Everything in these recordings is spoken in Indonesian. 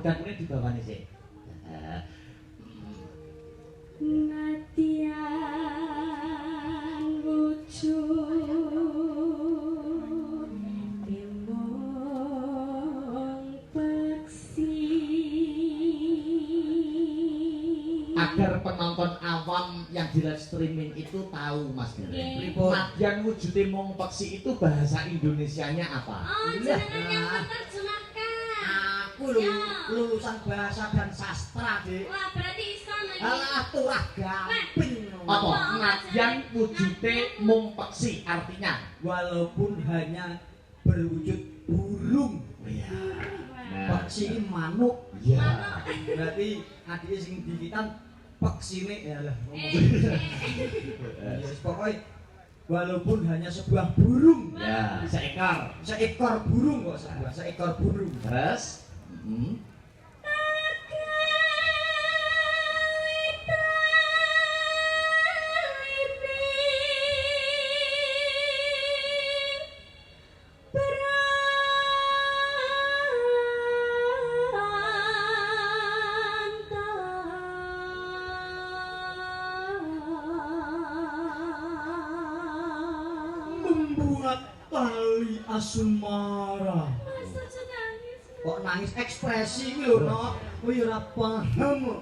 Dan kuning di bawahnya sih. Ngatian wujud timbang peksi. Agar penonton awam yang di live streaming itu tahu Mas Gere. Madian wujudnya mong peksi itu bahasa Indonesianya apa? Oh, jangan yang menerjemahkan. Aku lulusan bahasa dan sastra, Dik. Wah, berarti iso nih. Alah, turah gamping. Apa? Madian wujudnya mong peksi artinya Walaupun hanya berwujud burung. iya. Peksi ini manuk. Iya. Berarti adik sing dikitan peksine ya lah. Yes, pokoknya walaupun hanya sebuah burung. Ya, seekor. Seekor burung kok seekor burung. Terus Membuat tali asmara. Masa nangis. Kok nangis ekspresi iki lho, Nok. Kowe ora paham kok.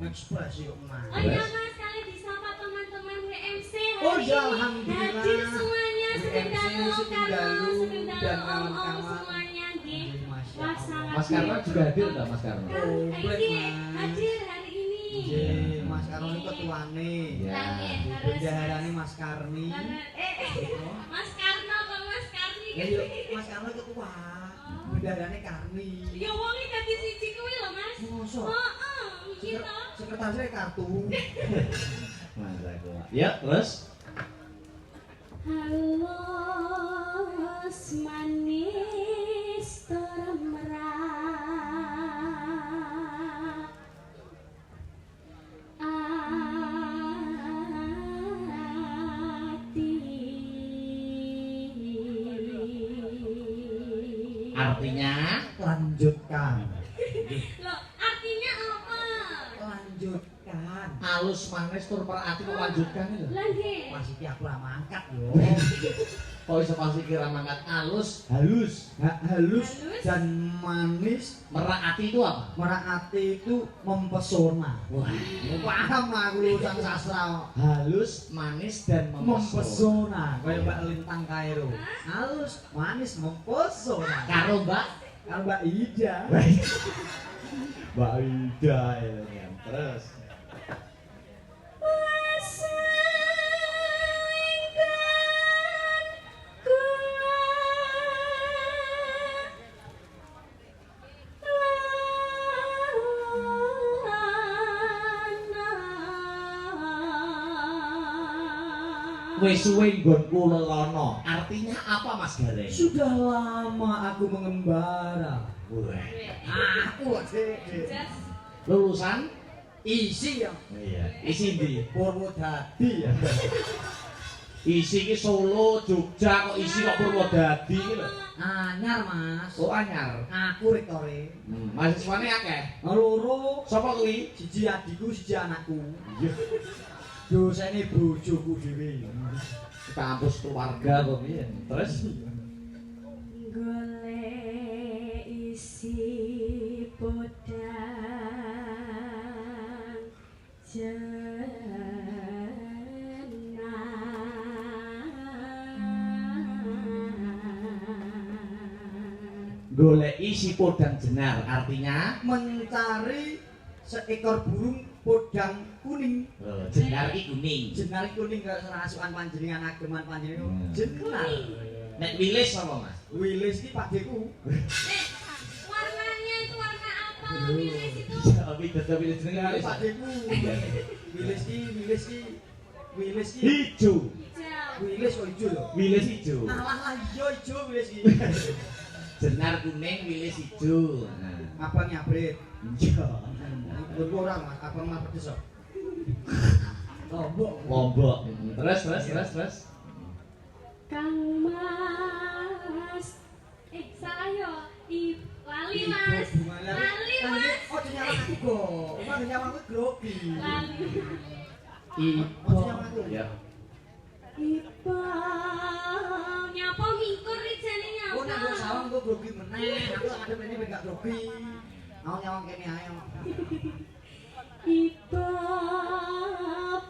Ekspresi kok Oh nangis. iya Mas, kalian disapa teman-teman WMC hari Oh, ya, ini. alhamdulillah. Hadir semuanya, WMC, Siti Dalu, dan om-om kawan-kawan. semuanya nggih. Masya Wah, Allah. sangat Mas Karno juga hadir enggak Mas Karno? Komplek, Ini Mas. hadir hari ini. Nggih, Mas Karno ini ketuane. Ya. Bendaharane Mas Karni. Mas Karno kok Mas Karni Ya gitu. yo, Mas Karno ketua. Bendaharane Karni. Ya wong iki dadi siji kuwi lho Mas. Mosok? Heeh, iki to. Sekretarisnya kartu. Masa gua. Ya, terus Halus manis termerak ati. artinya Lanjutkan. Loh, artinya apa? Lanjutkan. alus manis tur perhati kok lanjutkan itu. Lah nggih. Mas iki aku lah mangkat yo. Kok iso pasti kira mangkat halus, halus. Halus dan manis. Merati itu apa? Merati itu mempesona. Wah, Paham aku lulusan sastra. halus, manis dan mempesona. Mempesona. Kayak Mbak Lintang Kairo. Halus, manis, mempesona. Karo Mbak Kalau Mbak Ida. Mbak Ida ya. Terus wis suwe nggonku lelono. Artinya apa Mas Gareng? Sudah lama aku mengembara. Wah, Aku sih. lulusan Isi ya. iya, isi di Purwodadi ya. isi ki Solo, Jogja kok isi kok Purwodadi ki lho. Anyar Mas. Oh anyar. Aku rektore. Mahasiswane akeh. Loro, Sapa kuwi? siji adikku, siji anakku. Dosene bojoku dhewe. Kampus keluarga kok piye? Terus golek isi podang golek isi podang jenar artinya Mencari seekor burung podang kuning. jenar iki kuning. Jenar kuning gak serasukan panjenengan ageman panjenengan. Hmm. Jenar. Nek wilis apa Mas? Wilis ki pakdeku. warnanya itu warna apa wilis itu Tapi tetep wilis jenenge Jenar wilis. pakdeku. Wilis ki Hijau. hijau Wilis kok ijo lho. Wilis hijau. Alah lah iya ijo wilis ki. Jenar kuning, wilis hijau. Nah, Apa nyabrit? iya. Lho orang Mas, apa mah pedes kok. Lombok. Lombok. Terus. Kang Mas salah yo Lali Mas. Lali Mas. Ojo nyawang aku go. Omah nyawang aku grogi. Lali. Ipo. Ya. Ipa. Nyapa mingkur ijane nyapa. Oh nek go sawang go grogi meneh. Aku ada meneh gak grogi. Mau nyawang kene ae. Ipa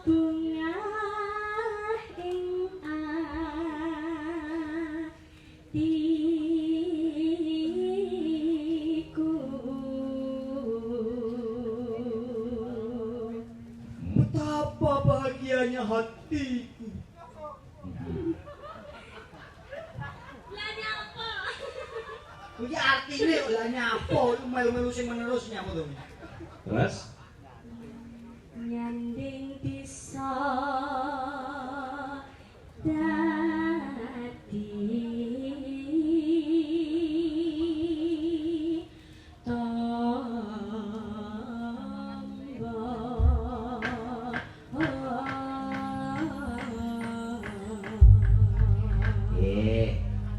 bunga ing atiku. Betapa bahagianya hatiku. Lah nyapa? Kuwi artine lah nyapa lu melu-melu sing menerus nyapa to. Terus Nyanding bisa dadi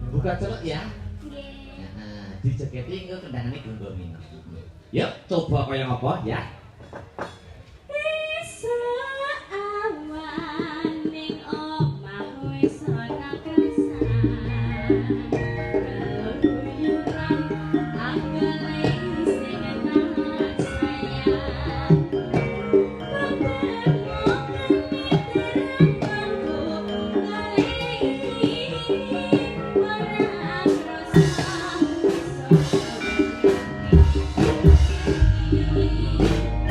buka celuk ya. Nggih. Nah, dijeketi engko kendangane gonggo mino. Yuk, coba kaya ngapa ya. Bisa awan ning omah wis ana krasan. Keluyuran anggone sing enak sayang. Thank you.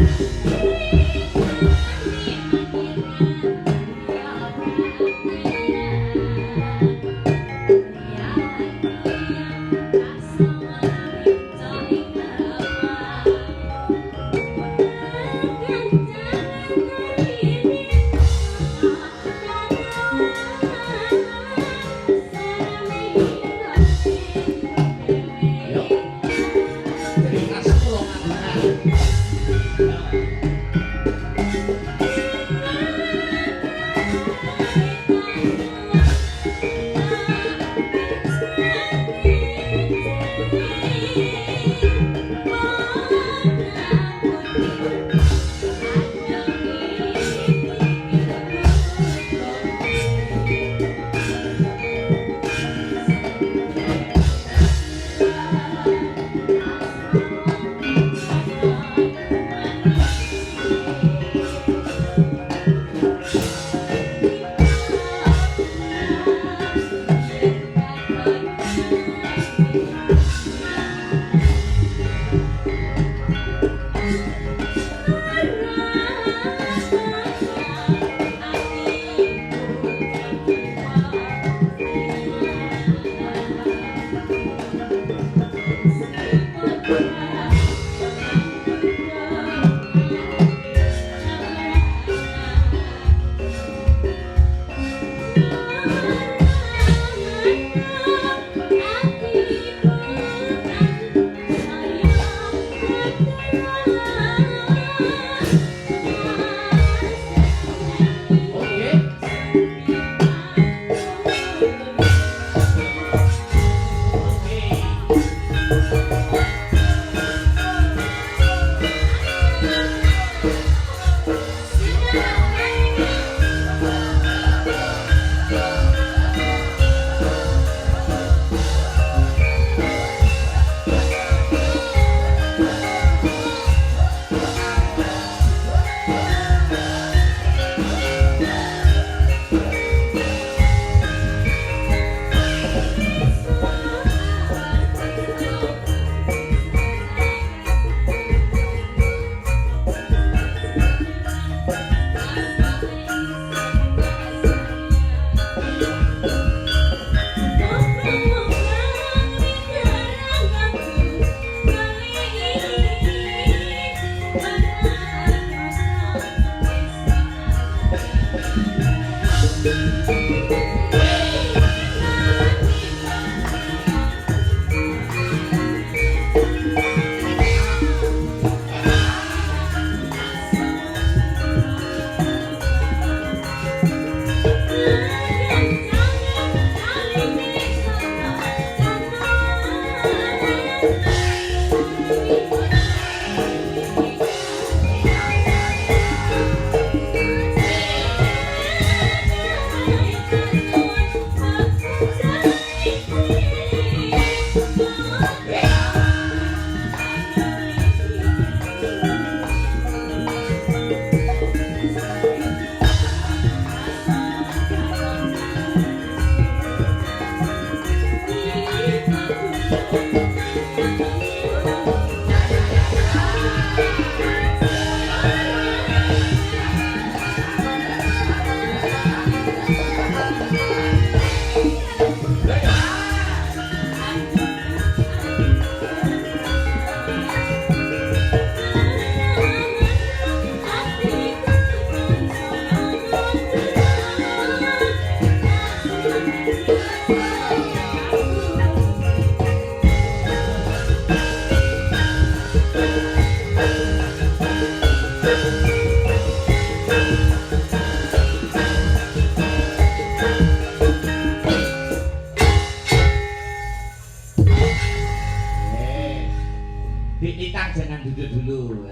Dik Titang jangan duduk dulu.